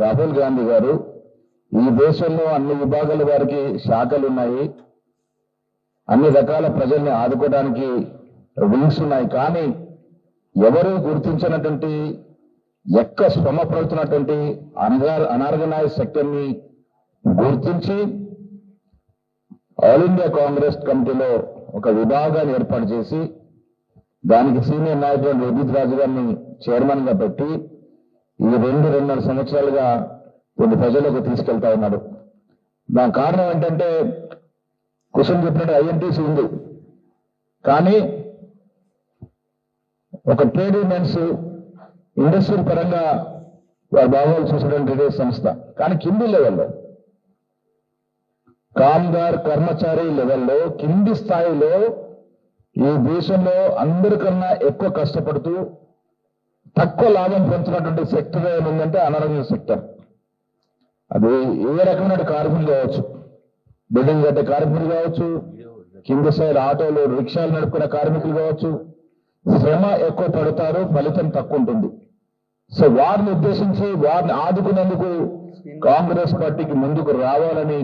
రాహుల్ గాంధీ గారు ఈ దేశంలో అన్ని విభాగాల వారికి శాఖలు ఉన్నాయి, అన్ని రకాల ప్రజల్ని ఆదుకోవడానికి వింగ్స్ ఉన్నాయి. కానీ ఎవరు గుర్తించినటువంటి శ్రమ పడుతున్నటువంటి అనార్గనైజ్ సెక్టర్ ని గుర్తించి ఆల్ ఇండియా కాంగ్రెస్ కమిటీలో ఒక విభాగాన్ని ఏర్పాటు చేసి దానికి సీనియర్ నాయకుడు ఉదిత్ రాజు గారిని చైర్మన్ గా పెట్టి ఈ 2.5 సంవత్సరాలుగా కొన్ని ప్రజలకు తీసుకెళ్తా ఉన్నాడు. దాని కారణం ఏంటంటే కుసుమ్ చెప్పినట్టు ఐఎన్టీసీ ఉంది, కానీ ఒక ట్రేడ్ యూనియన్స్ ఇండస్ట్రీ పరంగా వారు బాగోలు చూసినటువంటి సంస్థ, కానీ కింది లెవెల్లో కామ్గార్ కర్మచారి లెవెల్లో కింది స్థాయిలో ఈ దేశంలో అందరికన్నా ఎక్కువ కష్టపడుతూ తక్కువ లాభం పొందుతున్నటువంటి సెక్టర్ ఏముందంటే అనారోగ్య సెక్టర్. అది ఏ రకమైన కార్మికులు కావచ్చు, బిల్డింగ్ కట్టే కార్మికులు కావచ్చు, కింది స్థాయిలో ఆటోలు రిక్షాలు నడుపుకునే కార్మికులు కావచ్చు. శ్రమ ఎక్కువ పడతారు, ఫలితం తక్కువ ఉంటుంది. సో వారిని ఉద్దేశించి వారిని ఆదుకునేందుకు కాంగ్రెస్ పార్టీకి ముందుకు రావాలని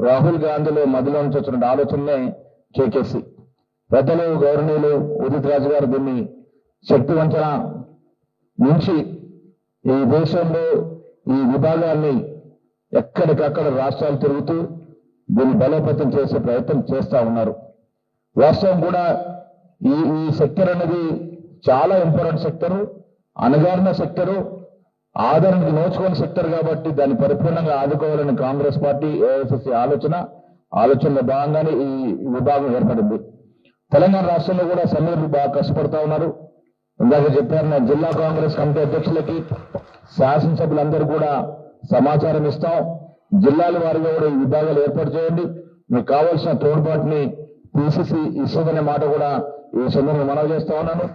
రాహుల్ గాంధీలో మధ్యలో నుంచి వచ్చిన ఆలోచనే కేకేసి పెద్దలు గౌరవనీయులు ఉదిత్ రాజు గారు దీన్ని శక్తివంచన నుంచి ఈ దేశంలో ఈ విభాగాన్ని ఎక్కడికక్కడ రాష్ట్రాలు తిరుగుతూ దీన్ని బలోపేతం చేసే ప్రయత్నం చేస్తా ఉన్నారు. వాస్తవం కూడా ఈ సెక్టర్ అనేది చాలా ఇంపార్టెంట్ సెక్టరు, అణగారిన సెక్టరు, ఆదరణకు నోచుకోని సెక్టర్. కాబట్టి దాన్ని పరిపూర్ణంగా ఆదుకోవాలని కాంగ్రెస్ పార్టీ ఏఐసిసి ఆలోచనలో భాగంగానే ఈ విభాగం ఏర్పడింది. తెలంగాణ రాష్ట్రంలో కూడా సమ్మెలు బాగా కష్టపడతా ఉన్నారు. ఇందాక చెప్పారు, నా జిల్లా కాంగ్రెస్ కమిటీ అధ్యక్షులకి శాసనసభ్యులందరూ కూడా సమాచారం ఇస్తాం. జిల్లాల వారిగా కూడా ఈ విభాగాలు ఏర్పాటు చేయండి, మీకు కావాల్సిన తోడ్పాటుని పిసిసి ఇస్తుందనే మాట కూడా ఈ సందర్భంగా మనవి చేస్తా ఉన్నాను.